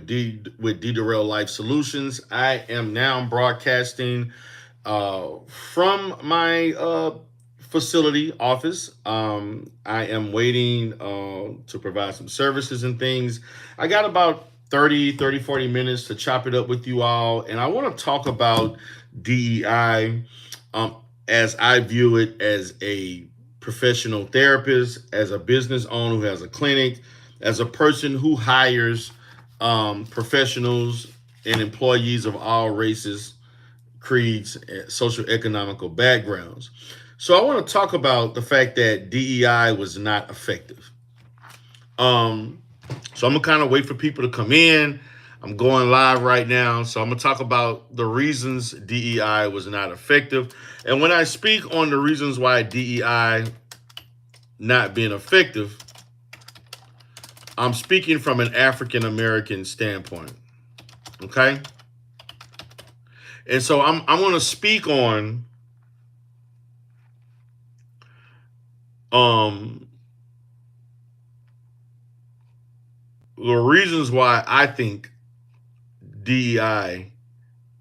D Durrell Life Solutions. I am now broadcasting from my facility office. I am waiting to provide some services and things. I got about 40 minutes to chop it up with you all, and I want to talk about DEI um, as I view it as a professional therapist, as a business owner who has a clinic, as a person who hires professionals and employees of all races, creeds, social economical backgrounds. So I want to talk about the fact that DEI was not effective. Um, so I'm gonna kind of wait for people to come in. I'm going live right now, so I'm gonna talk about the reasons DEI was not effective. And when I speak on the reasons why DEI not being effective, I'm speaking from an African American standpoint. Okay, and so I'm gonna speak on um the reasons why I think DEI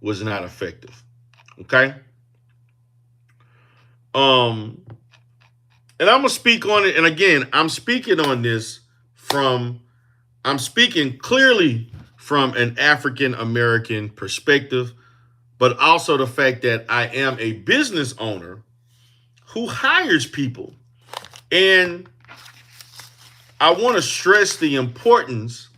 was not effective. Okay. Um, and I'm gonna speak on it. And again, from I'm speaking clearly from an African American perspective, but also the fact that I am a business owner who hires people. And I want to stress the importance,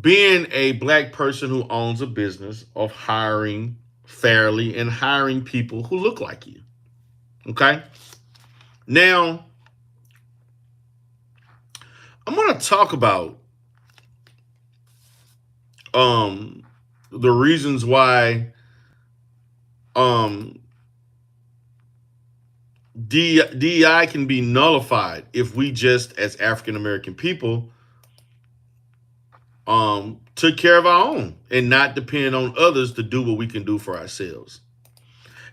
being a black person who owns a business, of hiring fairly and hiring people who look like you. Okay. Now, I'm going to talk about um, the reasons why um, DEI can be nullified if we just, as African American people, took care of our own and not depend on others to do what we can do for ourselves.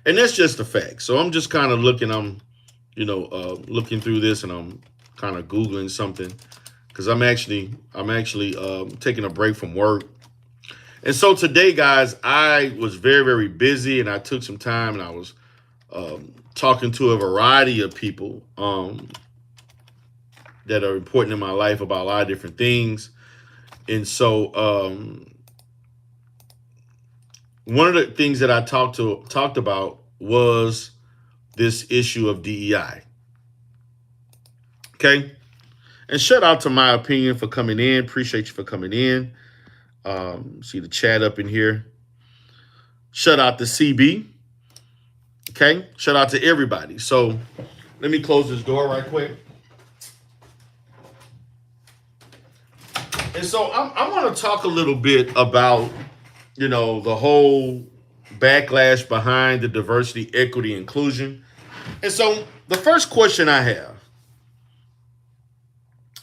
And that's just a fact. So I'm just kind of looking through this, and I'm kind of Googling something because I'm actually taking a break from work. And so today, guys, I was very, very busy, and I took some time, and I was talking to a variety of people that are important in my life about a lot of different things. And so one of the things that I talked about was this issue of DEI. Okay. And shout out to My Opinion for coming in. Appreciate you for coming in. See the chat up in here. Shout out to CB. Okay. Shout out to everybody. So let me close this door right quick. And so I'm going to talk a little bit about, the whole backlash behind the diversity, equity, inclusion. And so the first question I have: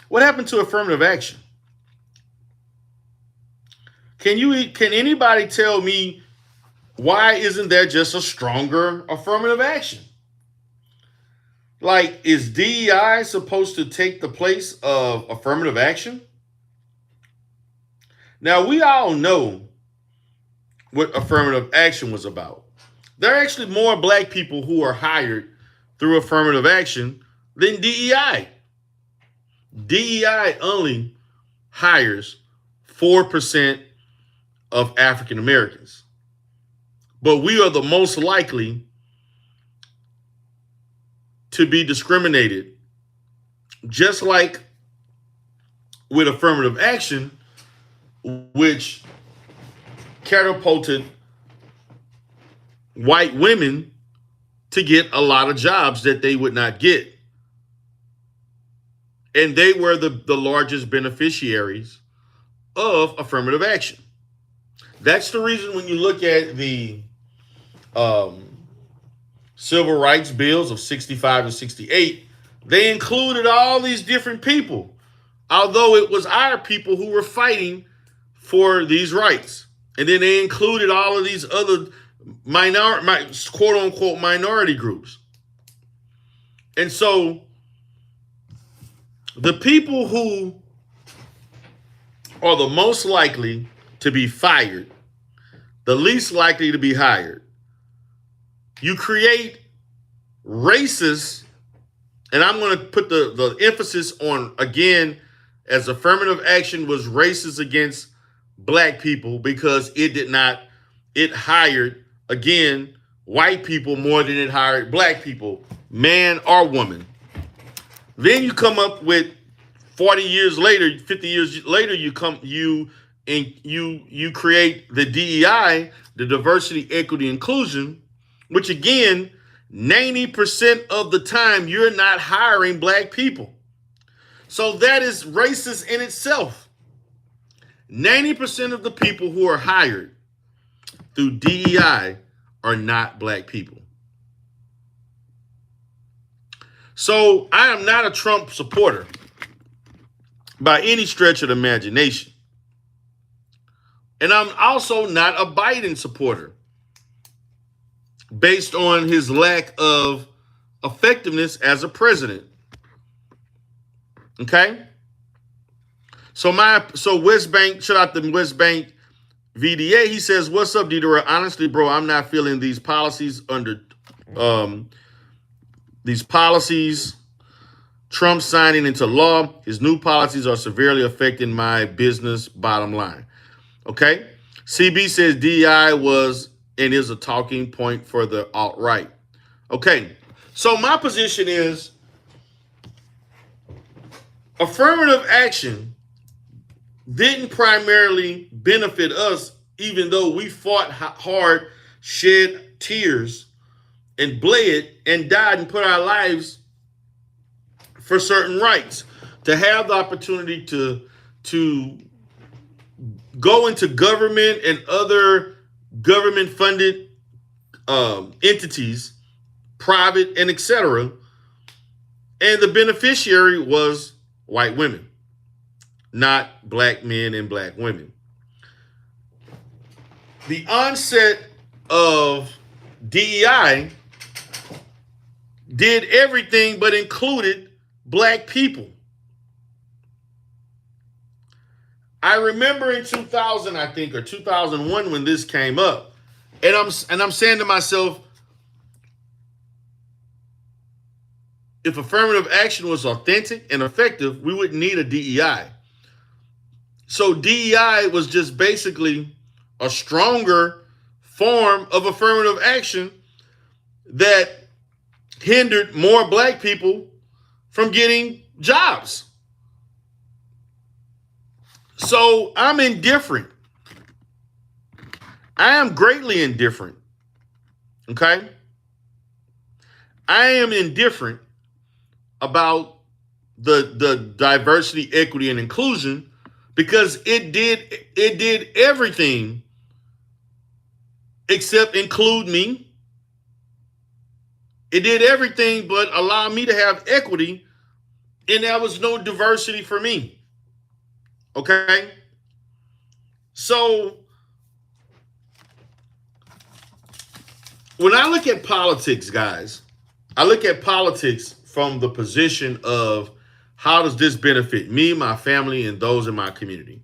what happened to affirmative action? Can anybody tell me, why isn't there just a stronger affirmative action? Like, is DEI supposed to take the place of affirmative action? Now, we all know what affirmative action was about. There are actually more black people who are hired through affirmative action than DEI. DEI only hires 4% of African Americans. But we are the most likely to be discriminated, just like with affirmative action, which catapulted white women to get a lot of jobs that they would not get. And they were the largest beneficiaries of affirmative action. That's the reason when you look at the civil rights bills of 65 and 68, they included all these different people, although it was our people who were fighting for these rights. And then they included all of these other quote unquote minority groups. And so the people who are the most likely to be fired, the least likely to be hired. You create racist, and I'm going to put the emphasis on, again, as affirmative action was racist against black people because it hired, again, white people more than it hired black people, man or woman. Then you come up with 40 years later, 50 years later, you create the DEI, the diversity, equity, inclusion, which again, 90% of the time you're not hiring black people. So that is racist in itself. 90% of the people who are hired through DEI are not black people. So I am not a Trump supporter by any stretch of the imagination. And I'm also not a Biden supporter based on his lack of effectiveness as a president. Okay? So West Bank, shout out to West Bank VDA. He says, "What's up, Dieter? Honestly, bro, I'm not feeling these policies Trump signing into law. His new policies are severely affecting my business bottom line." Okay? CB says DEI was and is a talking point for the alt-right. Okay. So my position is affirmative action didn't primarily benefit us, even though we fought hard, shed tears, and bled and died and put our lives for certain rights. To have the opportunity to go into government and other government-funded entities, private and etc., and the beneficiary was white women, not black men and black women. The onset of DEI did everything but included black people. I remember in 2000, I think, or 2001 when this came up, and I'm saying to myself, if affirmative action was authentic and effective, we wouldn't need a DEI. So DEI was just basically a stronger form of affirmative action that hindered more black people from getting jobs. So I'm indifferent. I am greatly indifferent. Okay? I am indifferent about the diversity, equity, and inclusion because it did everything except include me. It did everything but allow me to have equity, and there was no diversity for me. Okay? So when I look at politics, guys, I look at politics from the position of how does this benefit me, my family, and those in my community.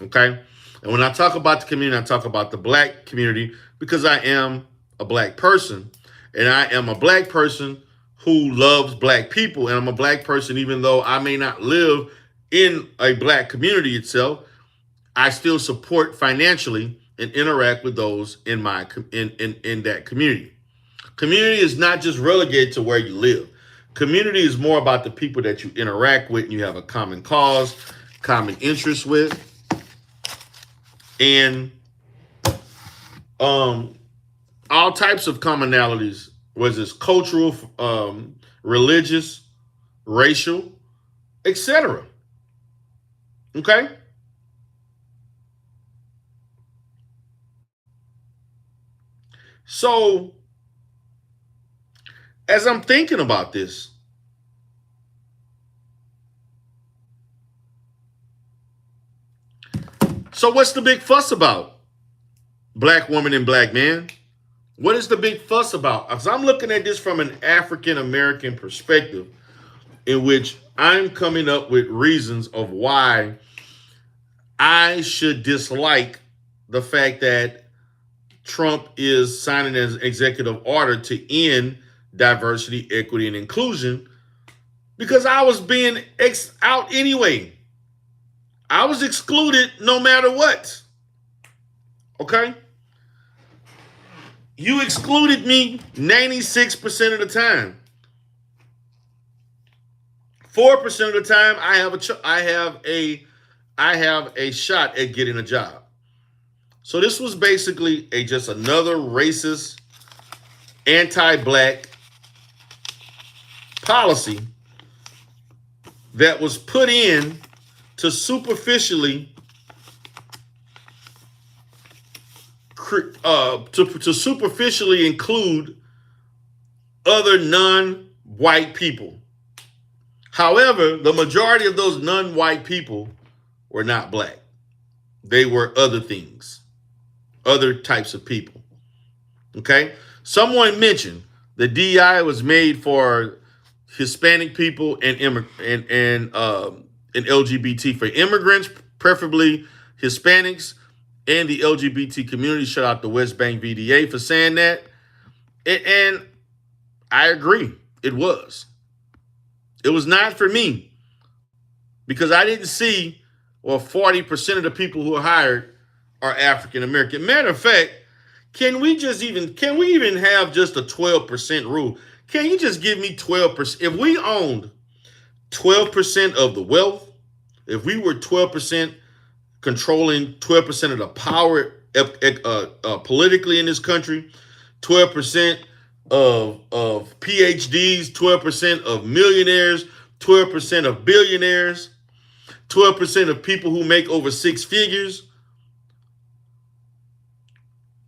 Okay? And when I talk about the community, I talk about the black community because I am a black person. And I am a black person who loves black people. And I'm a black person, even though I may not live in a black community itself, I still support financially and interact with those in my in that community. Community is not just relegated to where you live. Community is more about the people that you interact with and you have a common cause, common interest with. And all types of commonalities, whether it's cultural, religious, racial, etc. Okay? So, as I'm thinking about this, so what's the big fuss about? Black woman and black man? What is the big fuss about? Because I'm looking at this from an African American perspective, in which I'm coming up with reasons of why I should dislike the fact that Trump is signing an executive order to end diversity, equity, and inclusion because I was being out anyway. I was excluded no matter what. Okay? You excluded me 96% of the time. 4% of the time I have a shot at getting a job. So this was basically just another racist, anti-black policy that was put in to superficially include other non-white people. However, the majority of those non-white people were not black. They were other things, other types of people. Okay? Someone mentioned the DEI was made for Hispanic people and LGBT, for immigrants, preferably Hispanics, and the LGBT community. Shout out the West Bank VDA for saying that. And I agree. It was. It was not for me because I didn't see, 40% of the people who are hired are African American. Matter of fact, can we even have just a 12% rule? Can you just give me 12%? If we owned 12% of the wealth, if we were 12% controlling 12% of the power politically in this country, 12% of PhDs, 12% of millionaires, 12% of billionaires, 12% of people who make over six figures,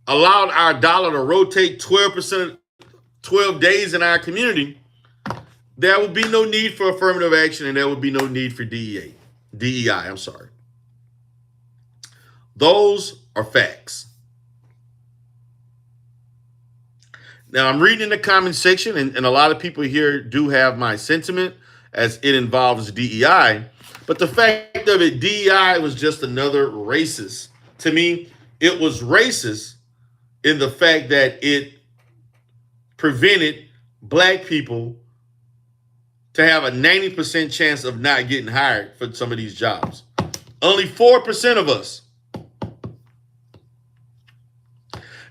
allowed our dollar to rotate 12%, 12 days in our community, there would be no need for affirmative action and there would be no need for DEI. I'm sorry. Those are facts. Now, I'm reading in the comment section, and a lot of people here do have my sentiment as it involves DEI. But the fact of it, DEI was just another racist. To me, it was racist in the fact that it prevented black people to have a 90% chance of not getting hired for some of these jobs. Only 4% of us.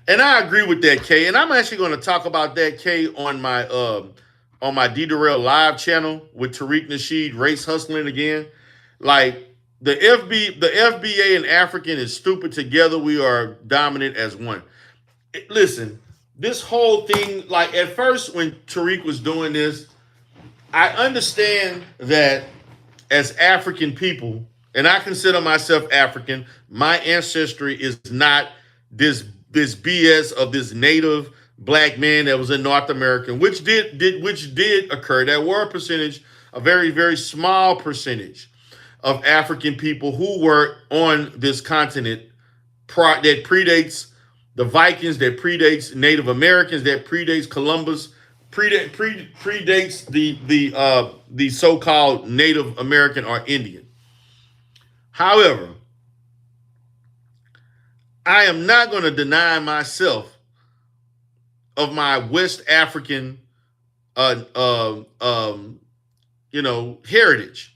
And I agree with that, Kay. And I'm actually going to talk about that, Kay, on my D-Darrell Live channel with Tariq Nasheed, Race Hustling again. Like, the FBA and African is stupid together. We are dominant as one. Listen, this whole thing, like, at first when Tariq was doing this, I understand that as African people, and I consider myself African, my ancestry is not this BS of this native black man that was in North America, which did occur. There were a very, very small percentage of African people who were on this continent that predates the Vikings, that predates Native Americans, that predates Columbus, predates the so-called Native American or Indian. However, I am not going to deny myself of my West African, heritage.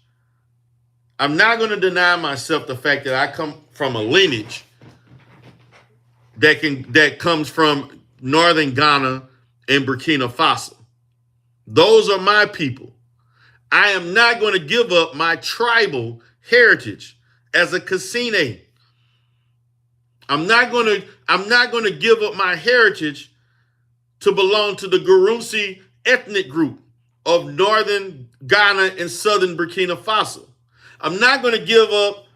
I'm not going to deny myself the fact that I come from a lineage that comes from northern Ghana and Burkina Faso. Those are my people. I am not going to give up my tribal heritage as a Cassine. I'm not going to give up my heritage to belong to the Gurusi ethnic group of northern Ghana and southern Burkina Faso. I'm not going to give up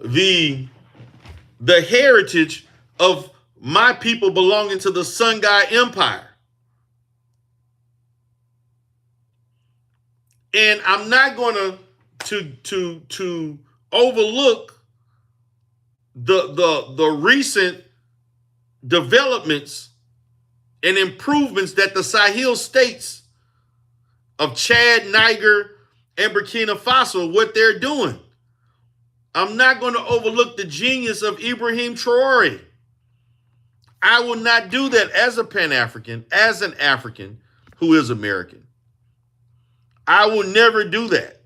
the heritage of my people belonging to the Songhai Empire. And I'm not going to overlook the recent developments and improvements that the Sahel states of Chad, Niger, and Burkina Faso, what they're doing. I'm not going to overlook the genius of Ibrahim Traore. I will not do that as a Pan-African, as an African who is American. I will never do that.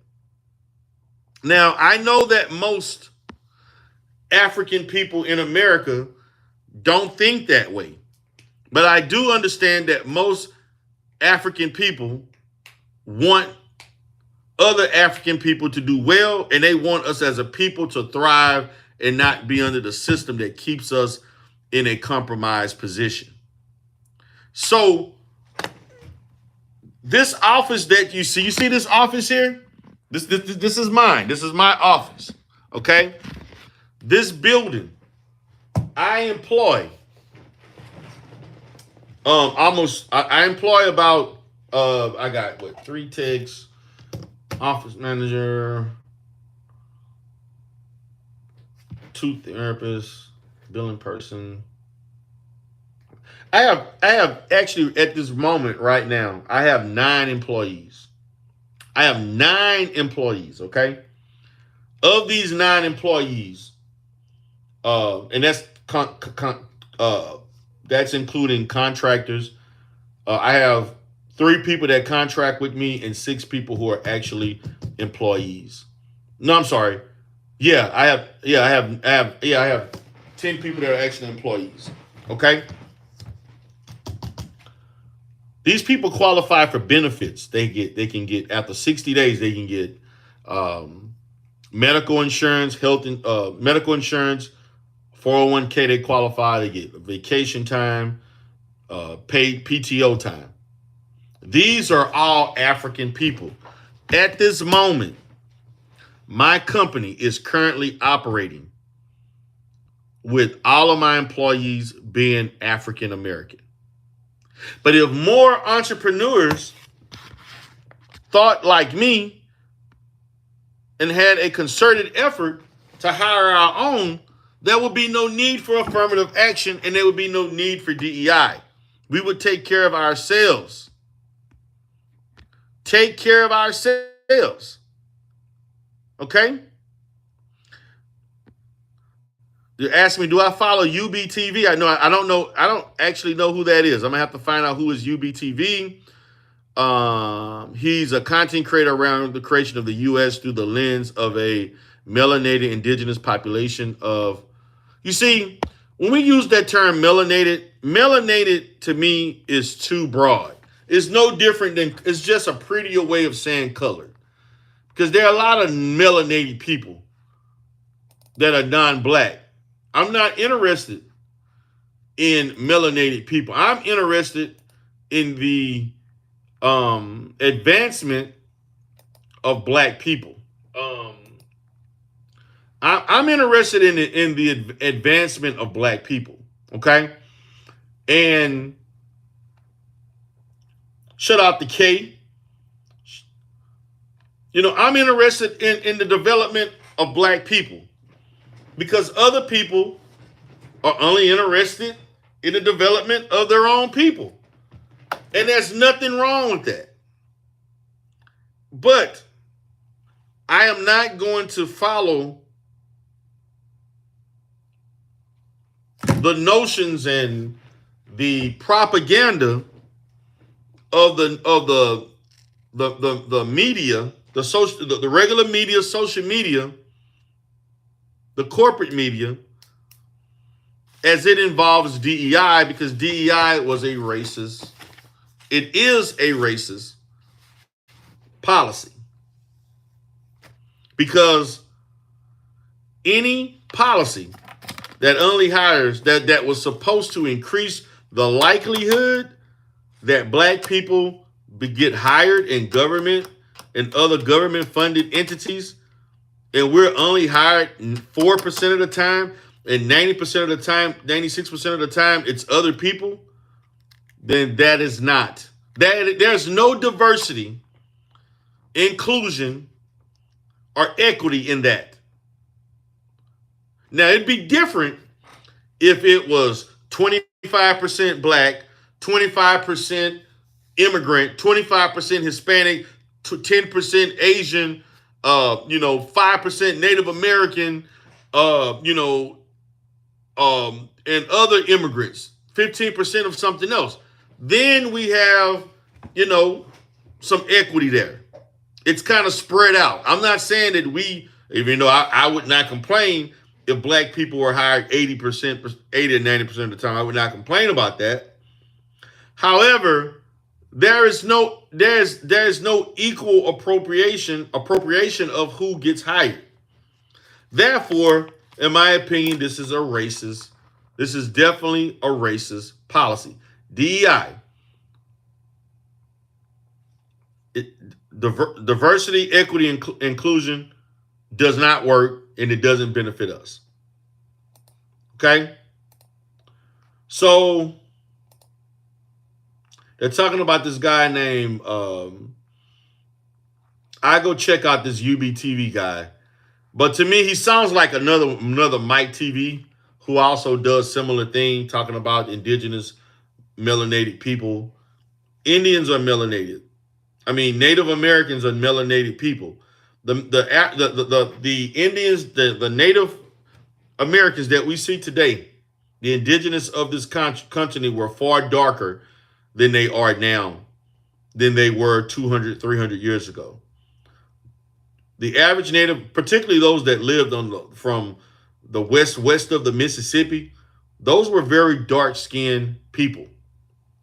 Now, I know that most African people in America don't think that way. But I do understand that most African people want other African people to do well, and they want us as a people to thrive and not be under the system that keeps us in a compromised position. So this office that you see this office here? This is mine. This is my office. Okay? This building, I employ I employ about I got what, 3 techs, office manager, 2 therapists, billing person. I have actually at this moment right now, I have 9 employees. I have 9 employees, okay? Of these 9 employees, and that's including contractors. I have 3 people that contract with me and 6 people who are actually employees. No, I'm sorry. I have 10 people that are actually employees. Okay. These people qualify for benefits. They can get after 60 days. They can get medical insurance, medical insurance, 401k. They qualify. They get vacation time, paid PTO time. These are all African people. At this moment, my company is currently operating with all of my employees being African American. But if more entrepreneurs thought like me and had a concerted effort to hire our own, there would be no need for affirmative action and there would be no need for DEI. We would take care of ourselves. Take care of ourselves. Okay? You ask me, do I follow UBTV? I don't know. I don't actually know who that is. I'm gonna have to find out who is UBTV. He's a content creator around the creation of the U.S. through the lens of a melanated indigenous population of. You see, when we use that term melanated to me is too broad. It's no different than, it's just a prettier way of saying colored. Because there are a lot of melanated people that are non-black. I'm not interested in melanated people. I'm interested in the advancement of black people. I'm interested in the advancement of black people. Okay, and shut out the K. I'm interested in the development of black people. Because other people are only interested in the development of their own people. And there's nothing wrong with that. But I am not going to follow the notions and the propaganda of the media, the regular media, social media, the corporate media, as it involves DEI, because DEI was a racist, it is a racist policy. Because any policy that only hires, that was supposed to increase the likelihood that black people get hired in government and other government funded entities, and we're only hired 4% of the time, and 90% of the time, 96% of the time, it's other people, then that is not. There's no diversity, inclusion, or equity in that. Now, it'd be different if it was 25% black, 25% immigrant, 25% Hispanic, 10% Asian, 5% Native American, and other immigrants, 15% of something else. Then we have, you know, some equity there. It's kind of spread out. I'm not saying that even though I would not complain if black people were hired 80%, 80 or 90% of the time. I would not complain about that. However, there's no equal appropriation of who gets hired. Therefore, in my opinion, this is a racist. This is definitely a racist policy. DEI, diversity, equity, inclusion does not work, and it doesn't benefit us. Okay? So they're talking about this guy named I go check out this UBTV guy. But to me, he sounds like another Mike TV who also does similar thing, talking about indigenous melanated people. Indians are melanated. I mean, Native Americans are melanated people. The Indians, the Native Americans that we see today, the indigenous of this country were far darker than they are now, than they were 200, 300 years ago. The average Native, particularly those that lived from the west of the Mississippi, those were very dark-skinned people.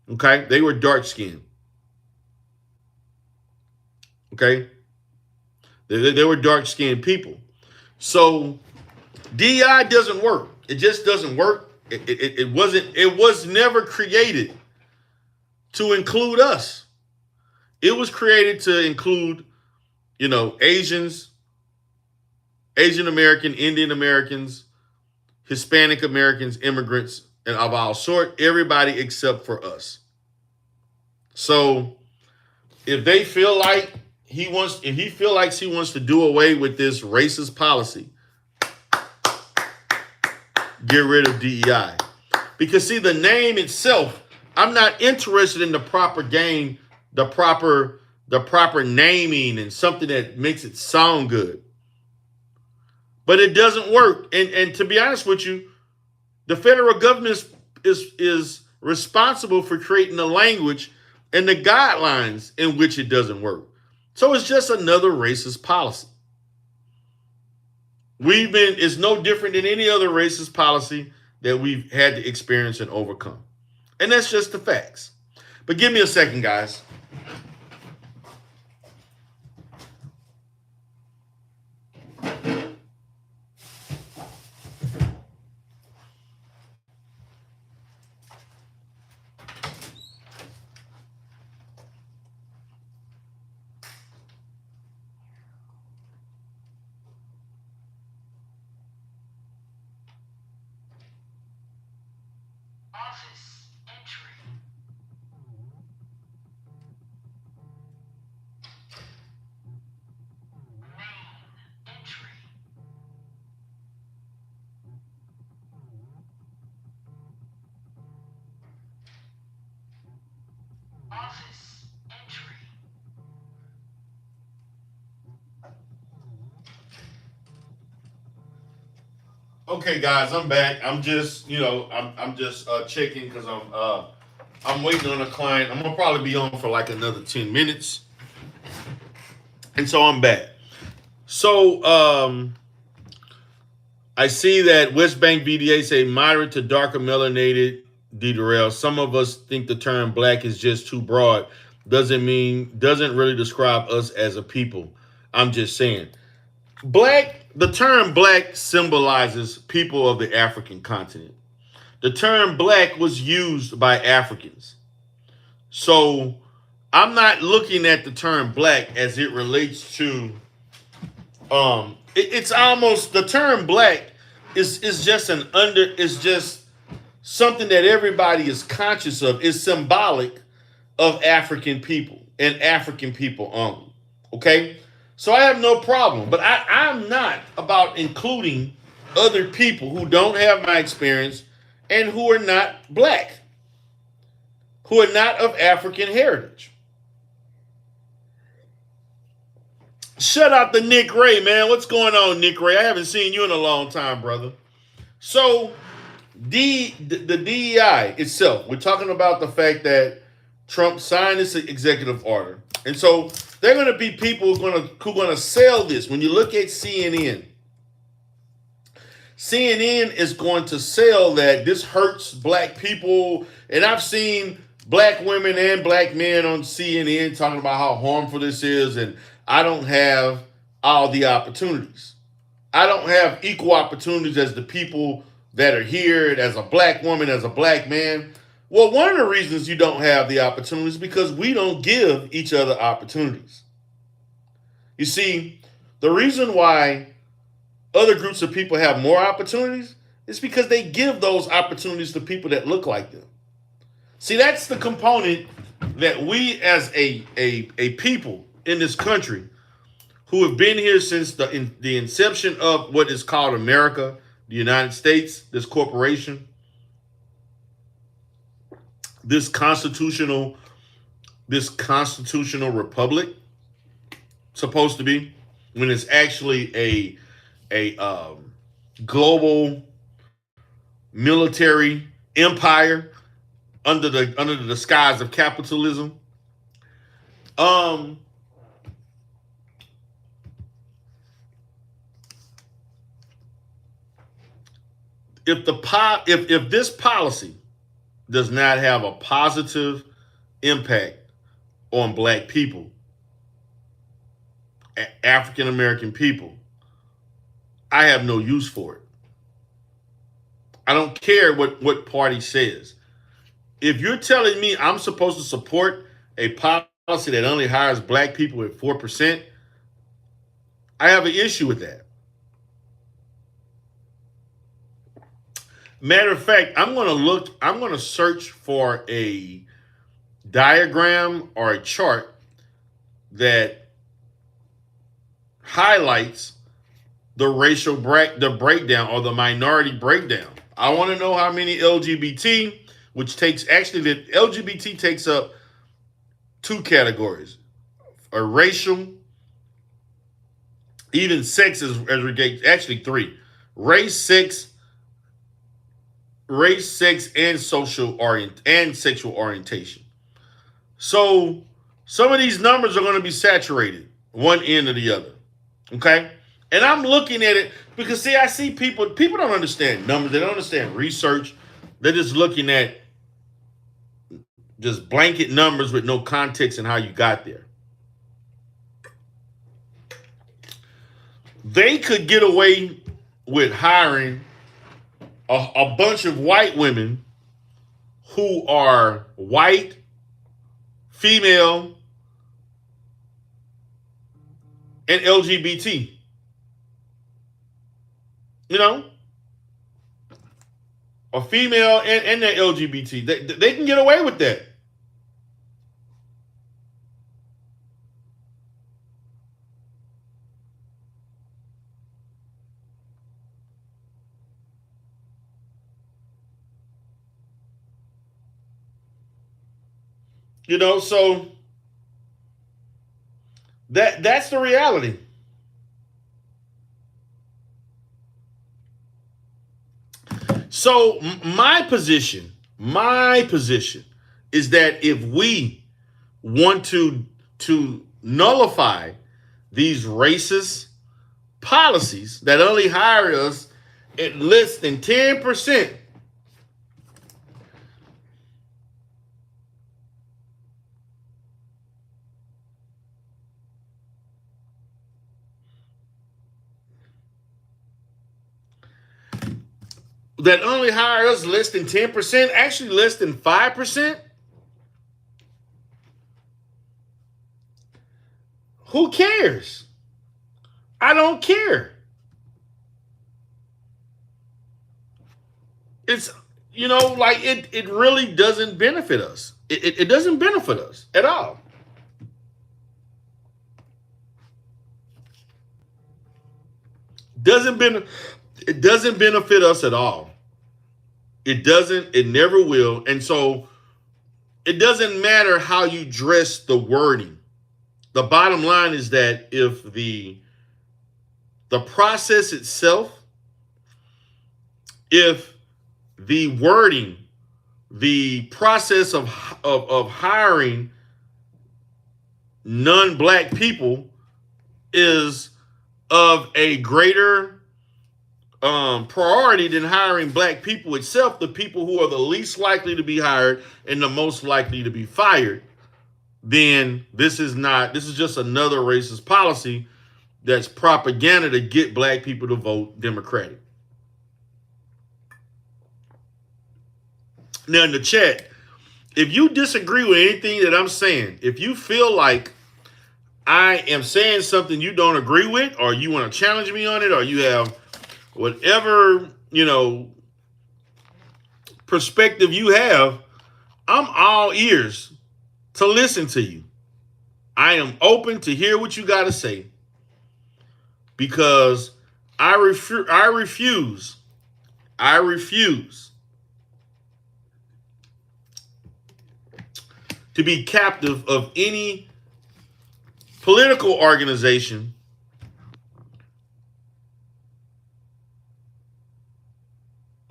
Okay? They were dark-skinned. Okay? They were dark-skinned people. So DEI doesn't work. It just doesn't work. It was never created to include us. It was created to include, Asians, Asian American, Indian Americans, Hispanic Americans, immigrants, and of our sort, everybody except for us. So if he feel like he wants to do away with this racist policy, get rid of DEI. Because see, the name itself, I'm not interested in the proper game, the proper naming and something that makes it sound good. But it doesn't work. And to be honest with you, the federal government is responsible for creating the language and the guidelines in which it doesn't work. So it's just another racist policy. It's no different than any other racist policy that we've had to experience and overcome. And that's just the facts. But give me a second, guys. Okay, guys, I'm back. I'm just, I'm just checking because I'm waiting on a client. I'm gonna probably be on for like another 10 minutes, and so I'm back. So I see that West Bank VDA say moderate to darker melanated D. Some of us think the term black is just too broad. Doesn't really describe us as a people. I'm just saying. The term black symbolizes people of the African continent. The term black was used by Africans. So I'm not looking at the term black as it relates to it's almost the term black is just it's just something that everybody is conscious of. It's symbolic of African people and African people only. Okay? So I have no problem, but I'm not about including other people who don't have my experience and who are not black, who are not of African heritage. Shout out to Nick Ray, man. What's going on, Nick Ray? I haven't seen you in a long time, brother. So, the DEI itself, we're talking about the fact that Trump signed this executive order. And so there are going to be people who are going to sell this. When you look at CNN, CNN is going to sell that this hurts black people. And I've seen black women and black men on CNN talking about how harmful this is. And I don't have all the opportunities. I don't have equal opportunities as the people that are here, as a black woman, as a black man. Well, one of the reasons you don't have the opportunities is because we don't give each other opportunities. You see, the reason why other groups of people have more opportunities is because they give those opportunities to people that look like them. See, that's the component that we as a people in this country who have been here since the inception of what is called America, the United States, this corporation, this constitutional republic, supposed to be, when it's actually a global military empire under the disguise of capitalism. If this policy does not have a positive impact on black people, African American people, I have no use for it. I don't care what party says. If you're telling me I'm supposed to support a policy that only hires black people at 4%, I have an issue with that. Matter of fact, I'm going to search for a diagram or a chart that highlights the breakdown or the minority breakdown. I want to know how many LGBT, which takes actually the LGBT takes up two categories, a racial, even sex as regards, actually three: race, sex, and sexual orientation. So some of these numbers are going to be saturated one end or the other. Okay? And I'm looking at it because, see, I see people don't understand numbers. They don't understand research. They're just looking at just blanket numbers with no context in how you got there. They could get away with hiring a bunch of white women who are white, female, and LGBT. You know? A female and they're LGBT. They can get away with that. You know, so that's the reality. So my position is that if we want to nullify these racist policies that only hire us at less than 10%, that only hire us less than 10%, actually less than 5%, who cares? I don't care. It's, like it really doesn't benefit us. It doesn't benefit us at all. It doesn't benefit us at all. It never will. And so it doesn't matter how you dress the wording. The bottom line is that if the process itself, if the wording, the process of hiring non-black people is of a greater priority than hiring black people itself, the people who are the least likely to be hired and the most likely to be fired, then this is just another racist policy that's propaganda to get black people to vote Democratic. Now in the chat, if you disagree with anything that I'm saying, if you feel like I am saying something you don't agree with, or you want to challenge me on it, or you have whatever, perspective you have, I'm all ears to listen to you. I am open to hear what you got to say, because I refuse to be captive of any political organization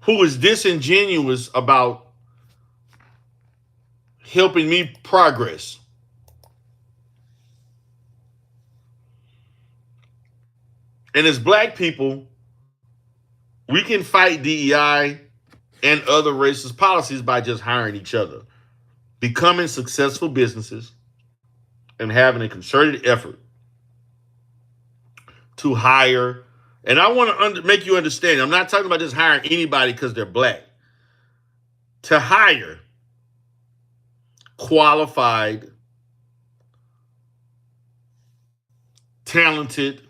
who is disingenuous about helping me progress. And as black people, we can fight DEI and other racist policies by just hiring each other, becoming successful businesses, and having a concerted effort to hire. And I want to make you understand, I'm not talking about just hiring anybody because they're black. To hire qualified, talented,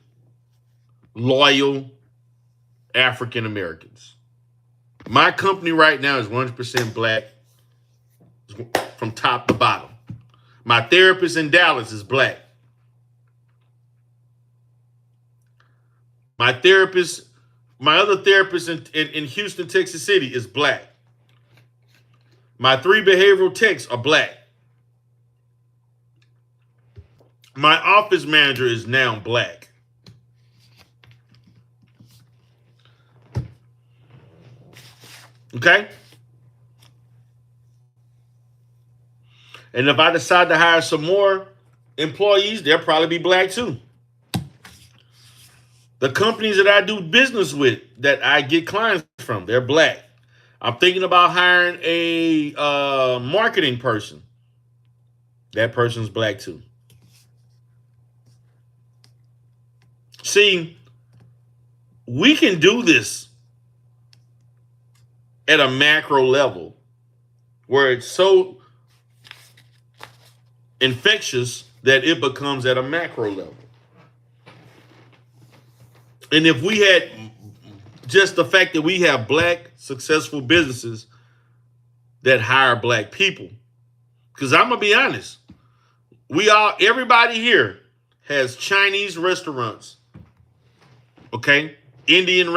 loyal African Americans. My company right now is 100% black from top to bottom. My therapist in Dallas is black. My other therapist in Houston, Texas City is black. My 3 behavioral techs are black. My office manager is now black. Okay? And if I decide to hire some more employees, they'll probably be black too. The companies that I do business with, that I get clients from, they're black. I'm thinking about hiring a marketing person. That person's black too. See, we can do this at a macro level where it's so infectious that it becomes at a macro level. And if we had just the fact that we have black successful businesses that hire black people, because I'm gonna be honest, everybody here has Chinese restaurants, okay, Indian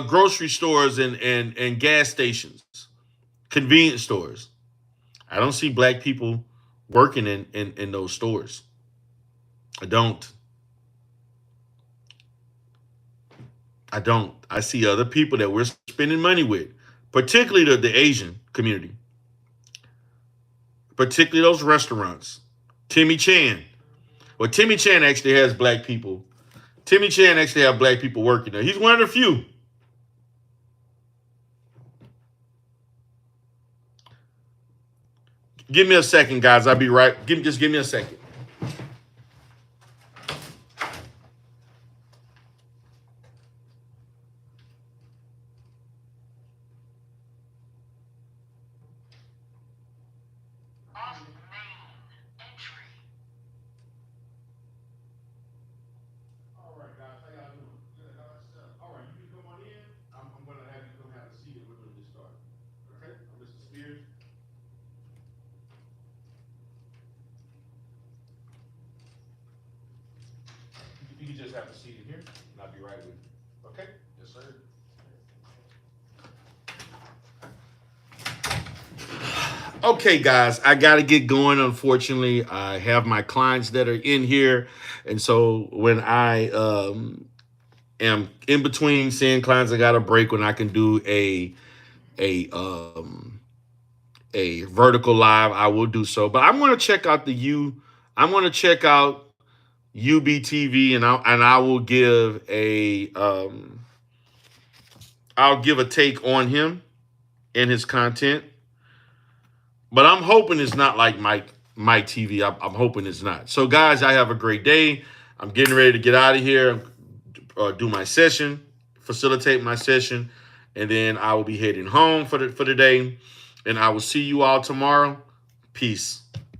grocery stores and gas stations, convenience stores. I don't see black people working in those stores. I don't. I see other people that we're spending money with, particularly the Asian community, particularly those restaurants. Timmy Chan. Well, Timmy Chan actually has black people. Timmy Chan actually have black people working there. He's one of the few. Give me a second, guys. I'll be right. Just give me a second. All right, guys. How y'all doing? Good. All right, you can come on in. I'm going to have you come have a seat and we're going to get started. Okay? I'm Mr. Spears. You can just have a seat in here, and I'll be right with you. Okay? Yes, sir. Okay, guys, I got to get going. Unfortunately, I have my clients that are in here. And so when I am in between seeing clients, I got a break when I can do a a vertical live. I will do so. But I'm going to check out I'm going to check out UBTV, and I will give a I'll give a take on him and his content. But I'm hoping it's not like Mike TV. I'm hoping it's not. So, guys, I have a great day. I'm getting ready to get out of here, do my session, facilitate my session, and then I will be heading home for the day. And I will see you all tomorrow. Peace.